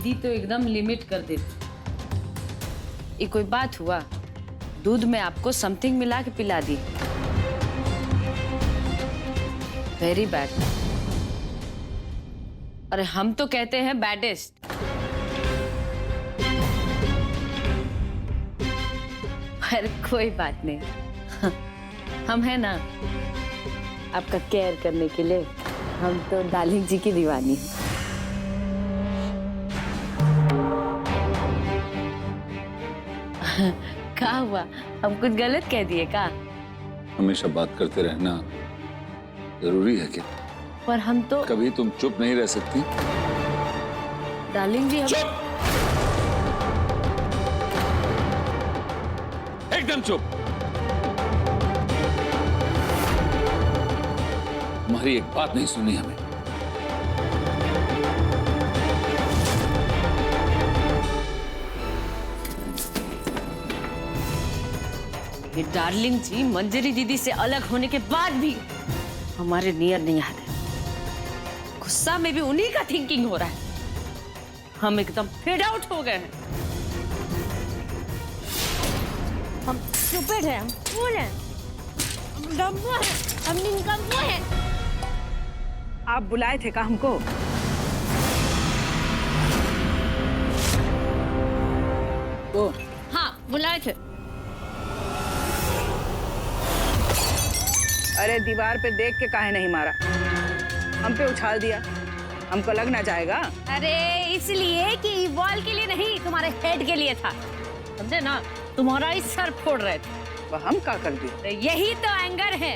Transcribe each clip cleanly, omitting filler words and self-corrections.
दीदी तो एकदम लिमिट कर देती। ये कोई बात हुआ? दूध में आपको समथिंग मिला के पिला दी। Very bad. अरे हम तो कहते हैं बैडेस्ट। पर कोई बात नहीं, हम हैं ना आपका केयर करने के लिए। हम तो डार्लिंग जी की दीवानी हैं। क्या हुआ? हम कुछ गलत कह दिए क्या? हमेशा बात करते रहना जरूरी है क्या? पर हम तो कभी तुम चुप नहीं रह सकती? डार्लिंग जी हम... चुप! एकदम चुप! तुम्हारी एक बात नहीं सुनी हमें। ये डार्लिंग जी मंजरी दीदी से अलग होने के बाद भी हमारे नियर नहीं आते। गुस्सा में भी उन्हीं का थिंकिंग हो रहा है। हम एकदम फेड आउट हो गए हैं। हम स्टूपिड हैं, हम फूल हैं, हम डम्बू हैं, हम निकम्मू हैं। आप बुलाए थे का हमको? तो हाँ बुलाए थे। अरे दीवार पे देख के काहे नहीं मारा? हम पे उछाल दिया, हमको लग ना जाएगा? अरे इसलिए कि बॉल के लिए नहीं, तुम्हारे हेड के लिए था। समझे ना? तुम्हारा ही सर फोड़ रहे थे। वह हम क्या कर दिए? तो यही तो एंगर है।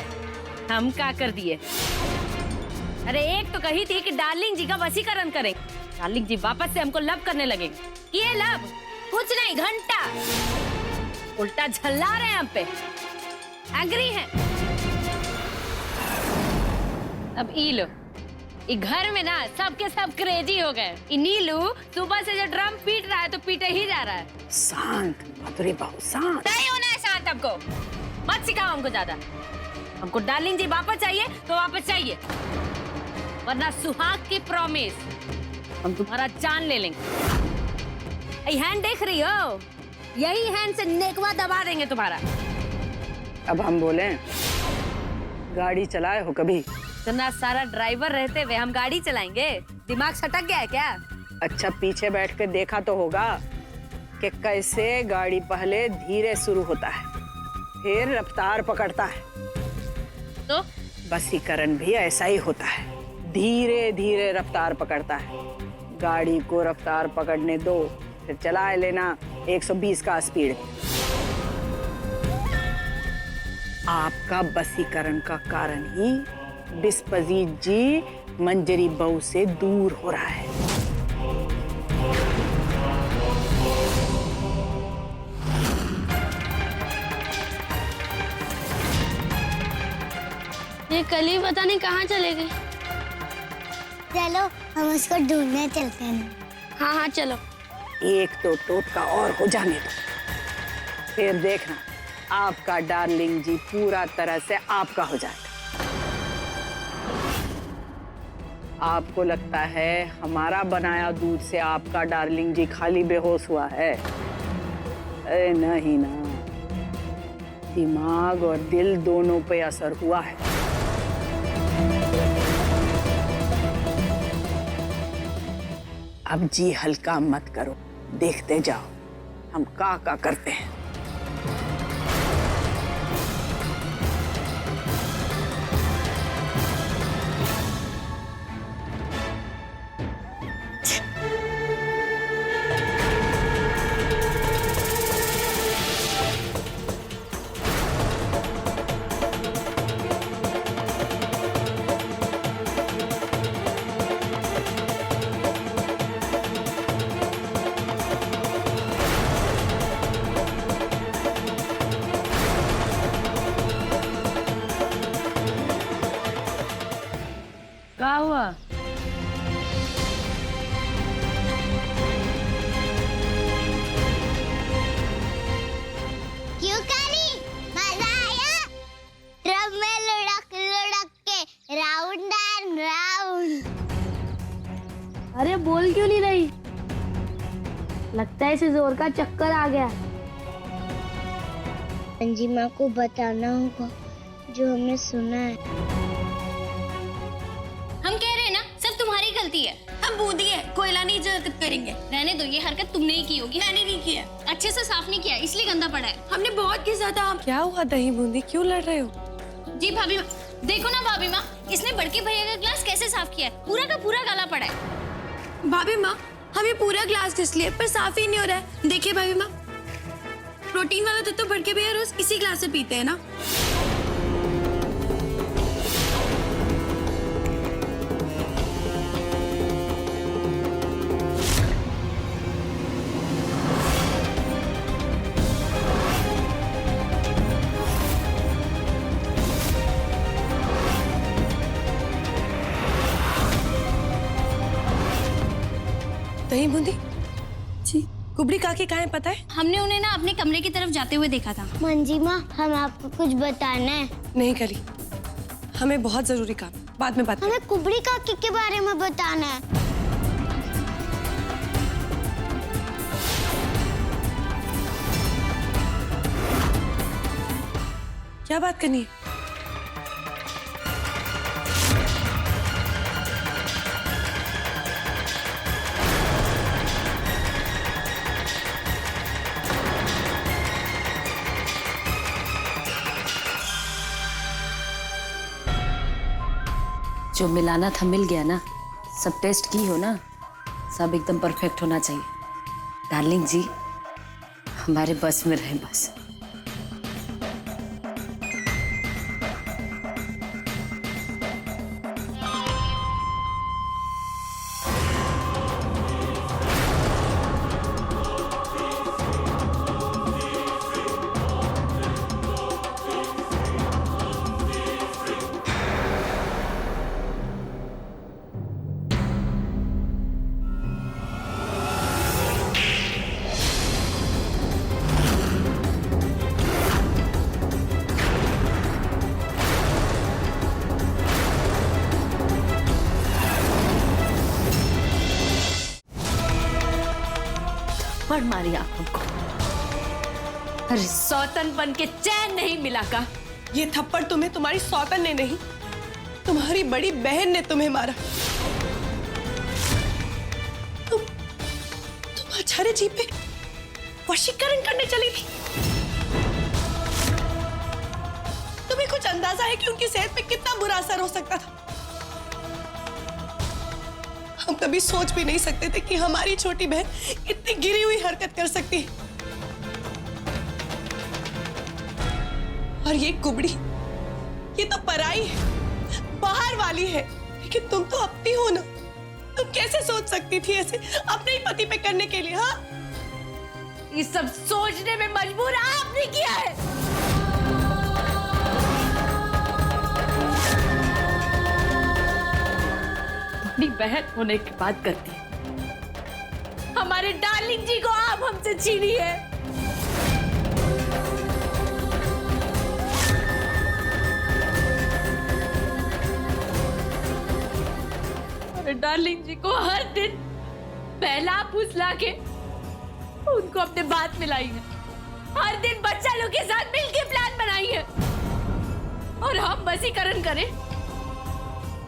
हम क्या कर दिए? अरे एक तो कही थी कि डार्लिंग जी का वशीकरण करेंगे। डार्लिंग जी वापस से हमको लव करने लगेंगे। ये लव कुछ नहीं, घंटा उल्टा झल्ला रहे हैं हम पे। एंग्री हैं। अब ई लो, ये घर में ना सबके सब क्रेजी हो गए। नीलू सुबह से जो ड्रम पीट रहा है तो पीटे ही जा रहा है। शांत मधुरी बहू, शांत। नहीं होना है शांत। हमको मत सिखाओ हमको ज्यादा। हमको डार्लिंग जी वापस चाहिए तो वापस चाहिए, वरना सुहाग की प्रॉमिस हम तुम्हारा जान ले लेंगे। ये हैंड देख रही हो? यही हैंड से नेकवा दबा देंगे तुम्हारा। अब हम बोले, गाड़ी चलाए हो कभी? इतना सारा ड्राइवर रहते हुए हम गाड़ी चलाएंगे? दिमाग सटक गया है क्या? अच्छा पीछे बैठ के देखा तो होगा कि कैसे गाड़ी पहले धीरे शुरू होता है, फिर रफ्तार पकड़ता है। तो वशीकरण भी ऐसा ही होता है, धीरे धीरे रफ्तार पकड़ता है। गाड़ी को रफ्तार पकड़ने दो, फिर चला लेना 120 का स्पीड। आपका वशीकरण का कारण ही बिस्पजीत जी मंजरी बहू से दूर हो रहा है। ये कली पता नहीं कहाँ चले गई। चलो हम उसको ढूंढने चलते हैं। हाँ हाँ चलो। एक तो टोटका और हो जाने दो, फिर देखना आपका डार्लिंग जी पूरा तरह से आपका हो जाएगा। आपको लगता है हमारा बनाया दूध से आपका डार्लिंग जी खाली बेहोश हुआ है? अरे नहीं ना, दिमाग और दिल दोनों पे असर हुआ है। अब जी हल्का मत करो, देखते जाओ हम का करते हैं। लगता है इसे जोर का चक्कर आ गया। अंजिमा को बताना होगा जो हमने सुना है। हम कह रहे हैं ना, सब तुम्हारी गलती है। हम बूंदी है, कोयला नहीं जो हरकत करेंगे। रहने दो, ये हरकत तुमने ही की होगी। मैंने नहीं किया, अच्छे से साफ नहीं किया, इसलिए गंदा पड़ा है। हमने बहुत घिसा था। क्या हुआ दही बूंदी, क्यों लड़ रहे हो? जी भाभी माँ, देखो ना भाभी माँ, इसने बड़के भैया का ग्लास कैसे साफ किया है। पूरा का पूरा काला पड़ा है। भाभी माँ, हम ये पूरा ग्लास घिस लिए पर साफ ही नहीं हो रहा है। देखिए भाभी माँ, प्रोटीन वाला दूध तो बड़के भैया रोज इसी ग्लास से पीते हैं ना। दही बूंदी जी, कुबड़ी काकी कहाँ है पता है? हमने उन्हें ना अपने कमरे की तरफ जाते हुए देखा था। मंजिमा, हम आपको कुछ बताना है। नहीं कली, हमें बहुत जरूरी काम, बाद में बात करें। हमें कुबड़ी काकी के बारे में बताना है। क्या बात करनी है? जो मिलाना था मिल गया ना। सब टेस्ट की हो ना, सब एकदम परफेक्ट होना चाहिए। डार्लिंग जी, हमारे बस में रहे बस। पड़ मारी आप हमको। अरे सौतन बन के चैन नहीं मिला का। ये थप्पड़ तुम्हें तुम्हारी सौतन ने नहीं, तुम्हारी बड़ी बहन ने तुम्हें मारा। तुम आचार्य जी पे वशीकरण करने चली थी। तुम्हें कुछ अंदाजा है कि उनकी सेहत पे कितना बुरा असर हो सकता था? हम कभी सोच भी नहीं सकते थे कि हमारी छोटी बहन इतनी गिरी हुई हरकत कर सकती है। और ये कुबड़ी, ये तो पराई है, बाहर वाली है, लेकिन तुम तो अपनी हो ना। तुम कैसे सोच सकती थी ऐसे अपने ही पति पे करने के लिए? हाँ, ये सब सोचने में मजबूर आपने किया है। अपनी बहन होने की बात करती है। हमारे डार्लिंग जी को आप हमसे छीनी है। हमारे डार्लिंग जी को हर दिन पहला फुसला के उनको अपने बात मिलाई है। हर दिन बच्चा लोग के साथ मिलके प्लान बनाई है। और हम वशीकरण करें,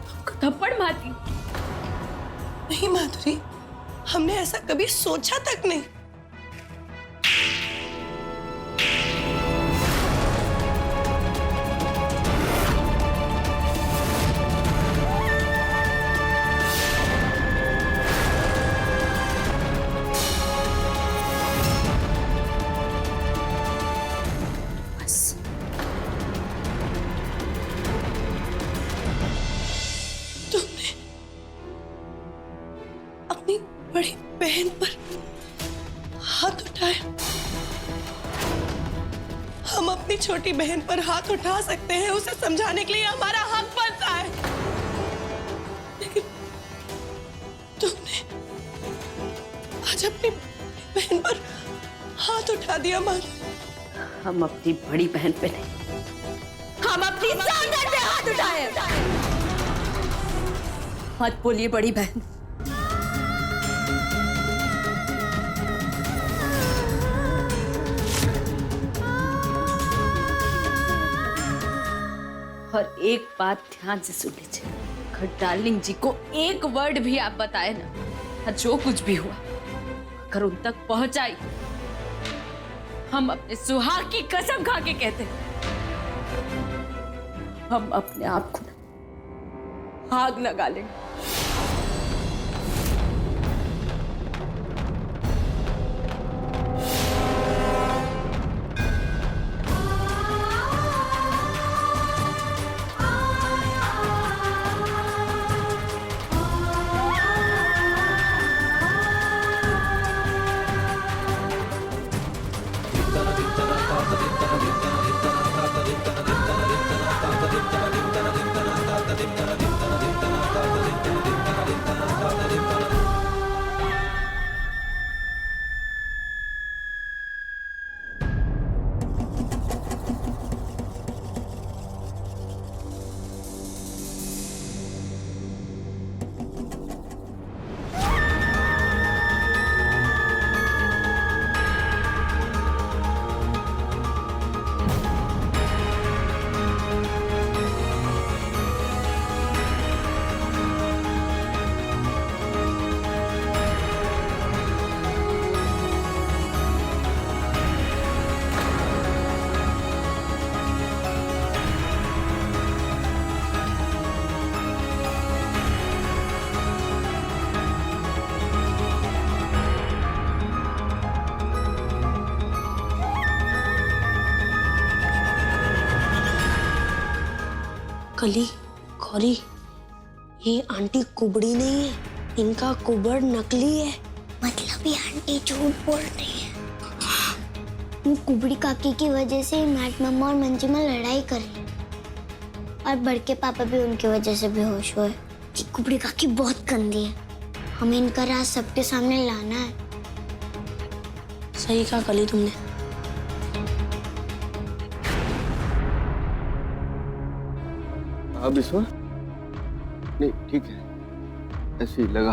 हमको थप्पड़ मारती। नहीं माधुरी, हमने ऐसा कभी सोचा तक नहीं। बस तुमने अपनी बड़ी बहन पर हाथ उठाया। हम अपनी छोटी बहन पर हाथ उठा सकते हैं, उसे समझाने के लिए हमारा हक बनता है, लेकिन तुमने आज अपनी बहन पर हाथ उठा दिया। मान, हम अपनी बड़ी बहन पे नहीं, हम अपनी सागर पे हाथ उठाए। मत बोलिए बड़ी बहन। और एक बात ध्यान से सुन लीजिए, अगर डार्लिंग जी को एक वर्ड भी आप बताए ना, या जो कुछ भी हुआ अगर उन तक पहुंचाई, हम अपने सुहाग की कसम खा के कहते हैं, हम अपने आप को आग लगा लेंगे। कली, गौरी, ये आंटी कुबड़ी नहीं है, इनका कुबड़ नकली है। मतलब ये आंटी झूठ बोल रही है। वो कुबड़ी काकी की वजह से मैट मम्मा और मंजिमा लड़ाई कर रही, और बड़के पापा भी उनकी वजह से बेहोश हुए। कि कुबड़ी काकी बहुत गंदी है, हमें इनका राज सबके सामने लाना है। सही कहा कली तुमने। अब बिस्वा नहीं, ठीक है, ऐसे ही लगा।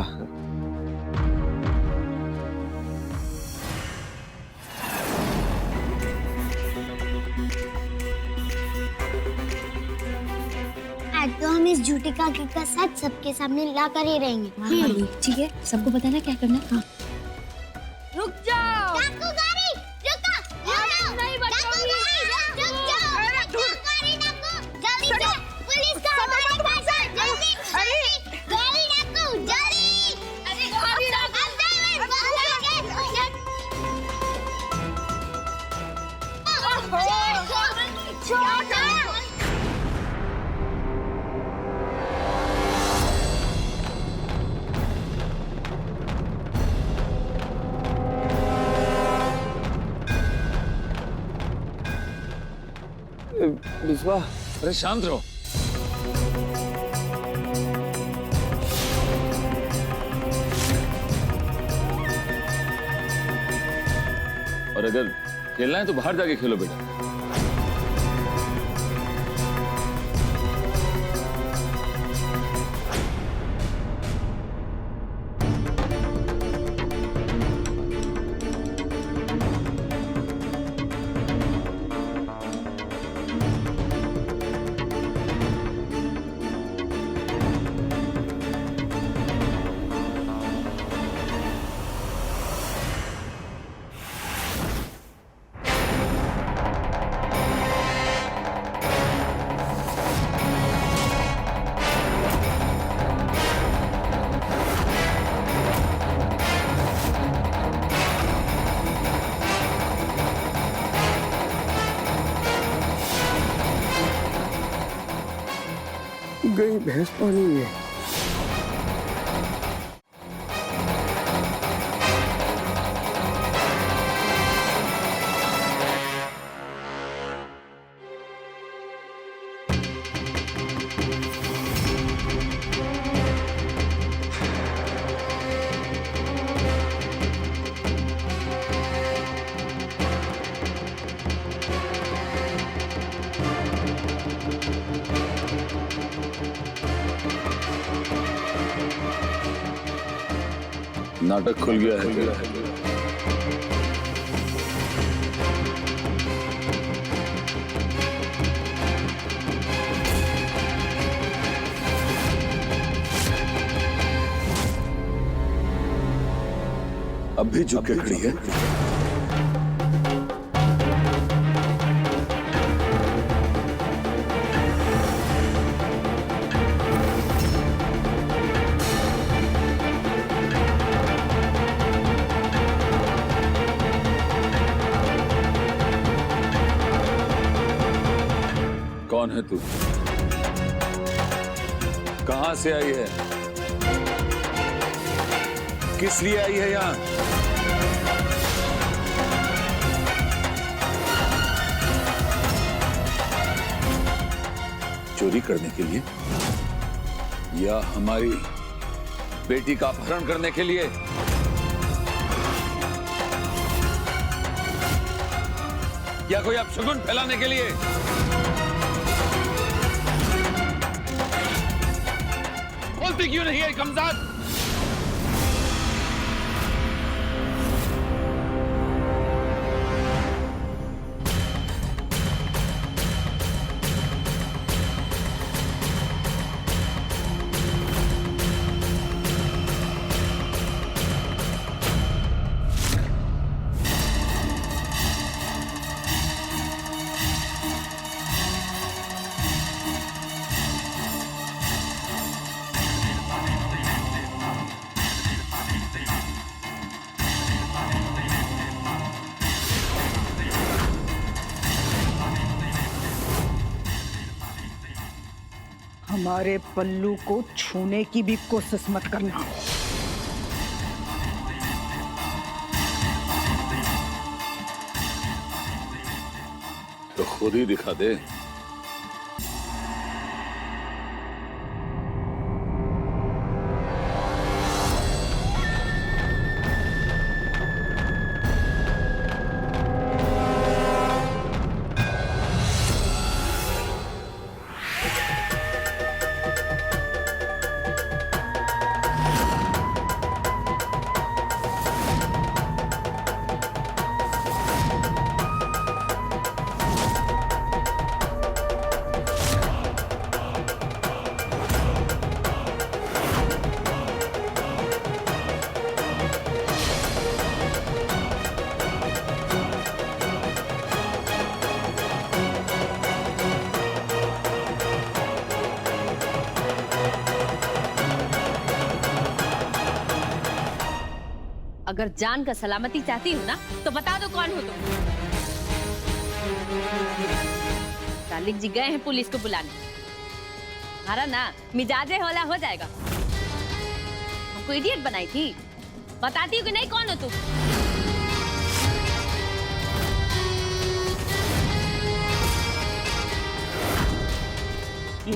आज तो हम इस झूठी काकी का सच सबके सामने ला कर ही रहेंगे। ठीक है, सबको बताना क्या करना है। हाँ। रुक जाओ। डाकू गाड़ी, रुको, नहीं बचाऊंगी। रुक जाओ, जल्दी से, पुलिस का हमारे पास है, जल्दी, गाड़ी डाकू, जल्दी, अरे गाड़ी डाकू, अंदर मत छोड़। बिस्वा, अरे शांत रहो। और अगर खेलना है तो बाहर जाके खेलो बेटा। गई भैंस पानी में। नाटक खुल गया है तेरा। अब भी झुक के खड़ी है। कौन है तू? कहां से आई है? किस लिए आई है यहां? चोरी करने के लिए या हमारी बेटी का अपहरण करने के लिए? या कोई अपशगुन फैलाने के लिए? बोलती क्यों नहीं है कमजाद? हमारे पल्लू को छूने की भी कोशिश मत करना। तो खुद ही दिखा दे। अगर जान का सलामती चाहती हो ना तो बता दो कौन हो तुम। डार्लिंग जी गए हैं पुलिस को बुलाने। हमारा ना मिजाजे होला हो जाएगा। हमको इडियट बनाई थी। बताती हूँ कि नहीं कौन हो तुम।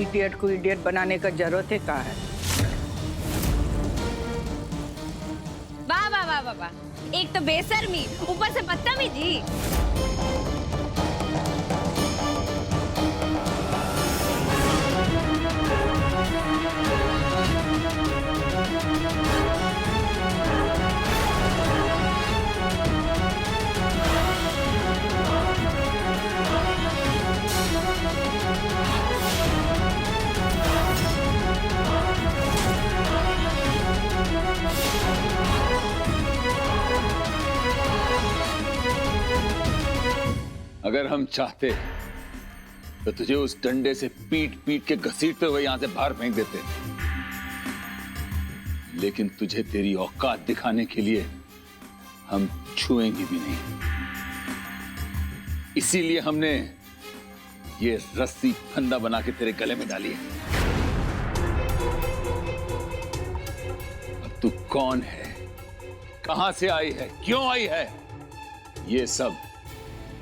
इडियट को इडियट बनाने का जरूरत है कहाँ है? वाह वाह वाह वाह वाह, एक तो बेशर्मी ऊपर से बदतमीजी। अगर हम चाहते तो तुझे उस डंडे से पीट पीट के घसीटते हुए यहां से बाहर फेंक देते, लेकिन तुझे तेरी औकात दिखाने के लिए हम छुएंगे भी नहीं। इसीलिए हमने ये रस्सी फंदा बना के तेरे गले में डाली है। अब तू कौन है, कहां से आई है, क्यों आई है, ये सब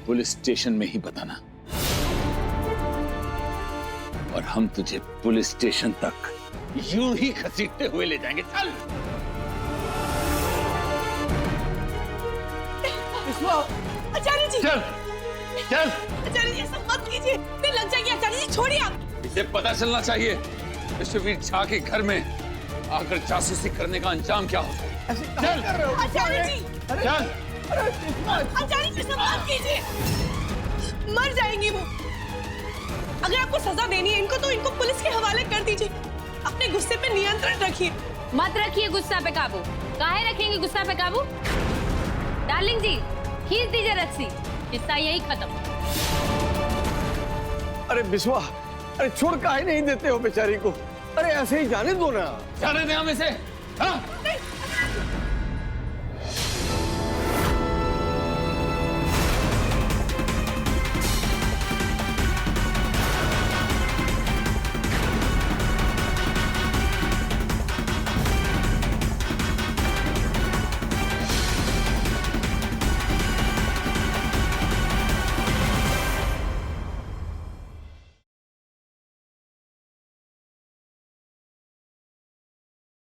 पुलिस स्टेशन में ही बताना। और हम तुझे पुलिस स्टेशन तक यूं ही घसीटते हुए ले जाएंगे। चल आचार्य जी, चल चल। आचार्य जी सब मत कीजिए, दिल लग जाएगी। आचार्य जी छोड़िए आप। इसे पता चलना चाहिए विश्ववीर झा के घर में आकर जासूसी करने का अंजाम क्या होता है। चल आचार्य जी, चल। आचार्य जी सब मत कीजिए, मर जाएंगी वो। अगर आपको सजा देनी है इनको तो इनको पुलिस के हवाले कर दीजिए। अपने गुस्से पे नियंत्रण रखिए। मत रखिए गुस्सा पे काबू। काहे रखेंगे गुस्सा पे काबू? डार्लिंग जी खींच दीजिए रस्सी, किस्सा यही खत्म। अरे बिस्वा, अरे छोड़ काहे नहीं देते हो बेचारी को? अरे ऐसे ही जाने दो ना। जाने दे हम इसे। हाँ?